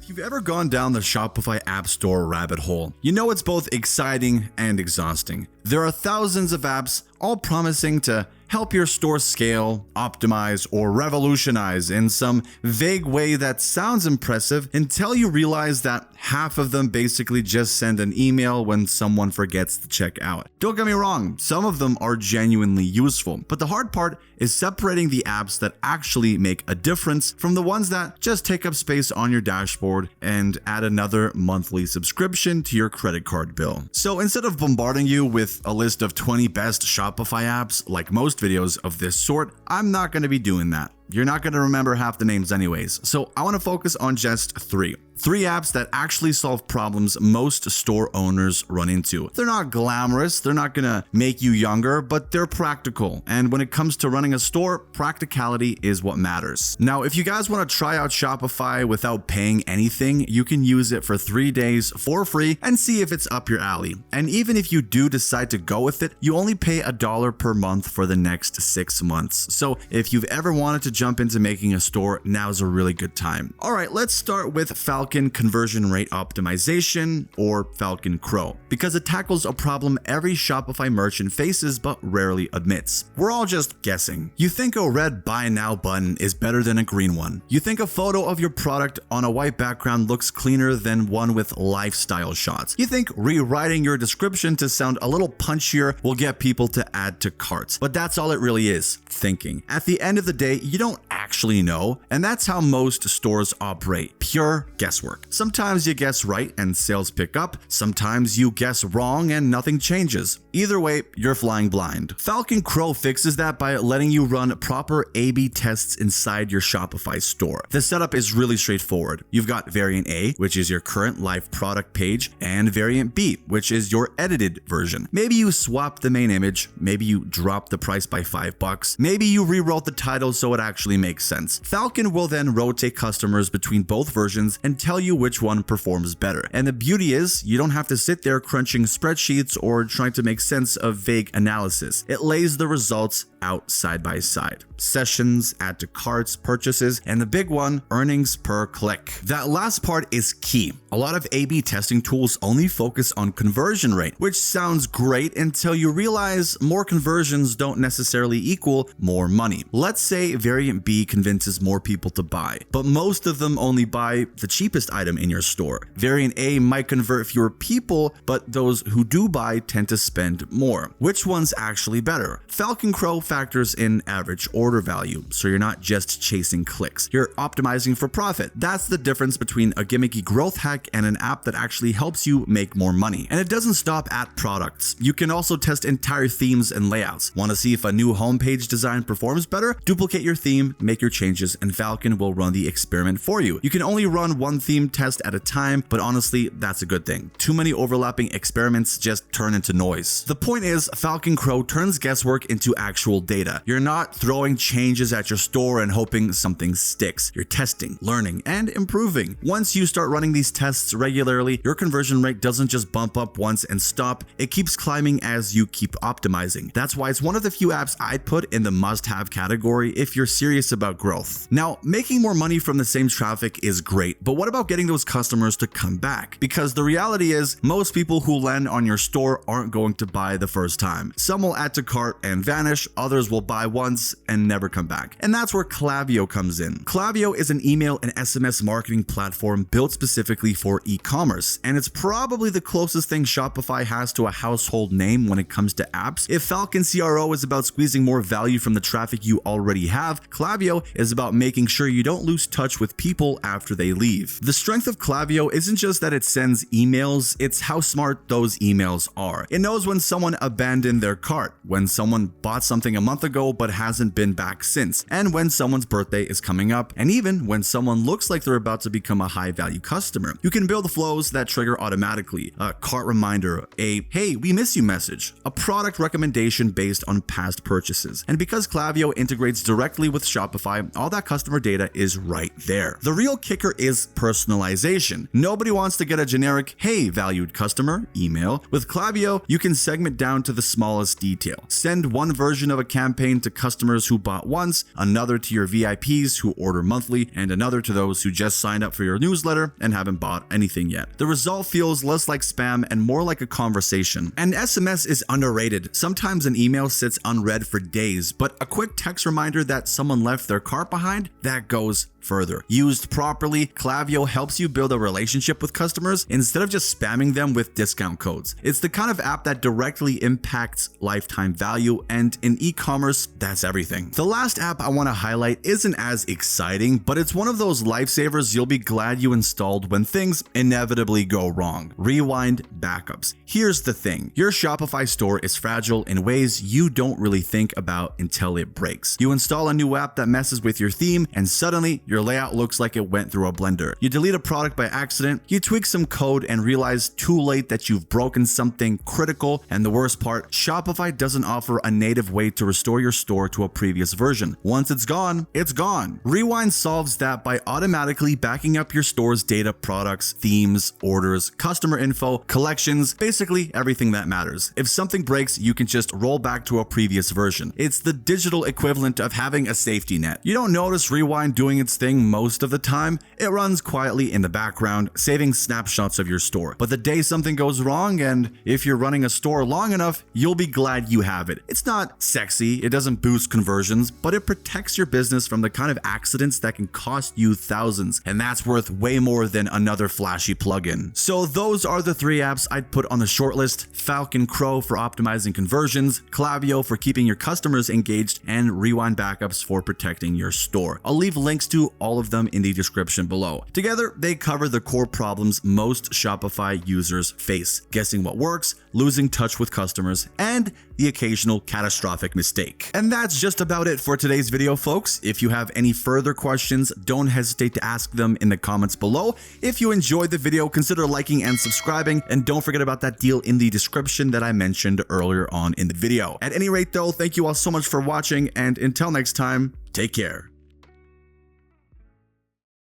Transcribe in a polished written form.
If you've ever gone down the Shopify App Store rabbit hole, you know it's both exciting and exhausting. There are thousands of apps, all promising to help your store scale, optimize, or revolutionize in some vague way that sounds impressive until you realize that half of them basically just send an email when someone forgets to check out. Don't get me wrong, some of them are genuinely useful, but the hard part is separating the apps that actually make a difference from the ones that just take up space on your dashboard and add another monthly subscription to your credit card bill. So instead of bombarding you with a list of 20 best Shopify apps like most videos of this sort, I'm not going to be doing that. You're not going to remember half the names anyways, so I want to focus on just three apps that actually solve problems most store owners run into. They're not glamorous, they're not going to make you younger, but they're practical. And when it comes to running a store, practicality is what matters. Now, if you guys want to try out Shopify without paying anything, you can use it for 3 days for free and see if it's up your alley. And even if you do decide to go with it, you only pay $1 per month for the next 6 months. So if you've ever wanted to jump into making a store, now's a really good time. All right, let's start with Falcon Conversion Rate Optimization, or Falcon CRO, because it tackles a problem every Shopify merchant faces but rarely admits. We're all just guessing. You think a red buy now button is better than a green one. You think a photo of your product on a white background looks cleaner than one with lifestyle shots. You think rewriting your description to sound a little punchier will get people to add to carts. But that's all it really is, thinking. At the end of the day, you don't actually know, and that's how most stores operate. Pure guesswork. Sometimes you guess right and sales pick up, sometimes you guess wrong and nothing changes. Either way, you're flying blind. Falcon CRO fixes that by letting you run proper A/B tests inside your Shopify store. The setup is really straightforward. You've got variant A, which is your current live product page, and variant B, which is your edited version. Maybe you swap the main image, maybe you drop the price by $5, maybe you rewrote the title so it actually makes sense. Falcon will then rotate customers between both versions and tell you which one performs better. And the beauty is, you don't have to sit there crunching spreadsheets or trying to make sense of vague analysis. It lays the results out side by side. Sessions, add to carts, purchases, and the big one, earnings per click. That last part is key. A lot of A/B testing tools only focus on conversion rate, which sounds great until you realize more conversions don't necessarily equal more money. Let's say variant B convinces more people to buy, but most of them only buy the cheapest item in your store. Variant A might convert fewer people, but those who do buy tend to spend more. Which one's actually better? Falcon CRO factors in average order value, so you're not just chasing clicks. You're optimizing for profit. That's the difference between a gimmicky growth hack and an app that actually helps you make more money. And it doesn't stop at products. You can also test entire themes and layouts. Want to see if a new homepage design performs better? Duplicate your theme, make your changes, and Falcon will run the experiment for you. You can only run one theme test at a time, but honestly, that's a good thing. Too many overlapping experiments just turn into noise. The point is, Falcon CRO turns guesswork into actual data. You're not throwing changes at your store and hoping something sticks. You're testing, learning, and improving. Once you start running these tests regularly, your conversion rate doesn't just bump up once and stop. It keeps climbing as you keep optimizing. That's why it's one of the few apps I'd put in the must-have category if you're serious about growth. Now, making more money from the same traffic is great, but what about getting those customers to come back? Because the reality is, most people who land on your store aren't going to buy the first time. Some will add to cart and vanish, others will buy once and never come back. And that's where Klaviyo comes in. Klaviyo is an email and SMS marketing platform built specifically for e-commerce, and it's probably the closest thing Shopify has to a household name when it comes to apps. If Falcon CRO is about squeezing more value from the traffic you already have, Klaviyo is about making sure you don't lose touch with people after they leave. The strength of Klaviyo isn't just that it sends emails, it's how smart those emails are. It knows when someone abandoned their cart, when someone bought something a month ago but hasn't been back since, and when someone's birthday is coming up, and even when someone looks like they're about to become a high-value customer. You can build flows that trigger automatically, a cart reminder, a "hey, we miss you" message, a product recommendation based on past purchases. And because Klaviyo integrates directly with Shopify, all that customer data is right there. The real kicker is personalization. Nobody wants to get a generic "hey, valued customer" email. With Klaviyo, you can segment down to the smallest detail. Send one version of a a campaign to customers who bought once, another to your VIPs who order monthly, and another to those who just signed up for your newsletter and haven't bought anything yet. The result feels less like spam and more like a conversation. And SMS is underrated. Sometimes an email sits unread for days, but a quick text reminder that someone left their cart behind, that goes further. Used properly, Klaviyo helps you build a relationship with customers instead of just spamming them with discount codes. It's the kind of app that directly impacts lifetime value, and in e-commerce, that's everything. The last app I want to highlight isn't as exciting, but it's one of those lifesavers you'll be glad you installed when things inevitably go wrong. Rewind backups. Here's the thing. Your Shopify store is fragile in ways you don't really think about until it breaks. You install a new app that messes with your theme, and suddenly your layout looks like it went through a blender. You delete a product by accident, you tweak some code and realize too late that you've broken something critical, and the worst part, Shopify doesn't offer a native way to restore your store to a previous version. Once it's gone, it's gone. Rewind solves that by automatically backing up your store's data, products, themes, orders, customer info, collections, basically everything that matters. If something breaks, you can just roll back to a previous version. It's the digital equivalent of having a safety net. You don't notice Rewind doing its thing most of the time. It runs quietly in the background, saving snapshots of your store. But the day something goes wrong, and if you're running a store long enough, you'll be glad you have it. It's not sexy, it doesn't boost conversions, but it protects your business from the kind of accidents that can cost you thousands, and that's worth way more than another flashy plugin. So those are the 3 apps I'd put on the shortlist: Falcon CRO for optimizing conversions, Klaviyo for keeping your customers engaged, and Rewind backups for protecting your store. I'll leave links to all of them in the description below. Together, they cover the core problems most Shopify users face: guessing what works, losing touch with customers, and the occasional catastrophic mistake. And that's just about it for today's video, folks. If you have any further questions, don't hesitate to ask them in the comments below. If you enjoyed the video, consider liking and subscribing, and don't forget about that deal in the description that I mentioned earlier on in the video. At any rate though, thank you all so much for watching, and until next time, take care.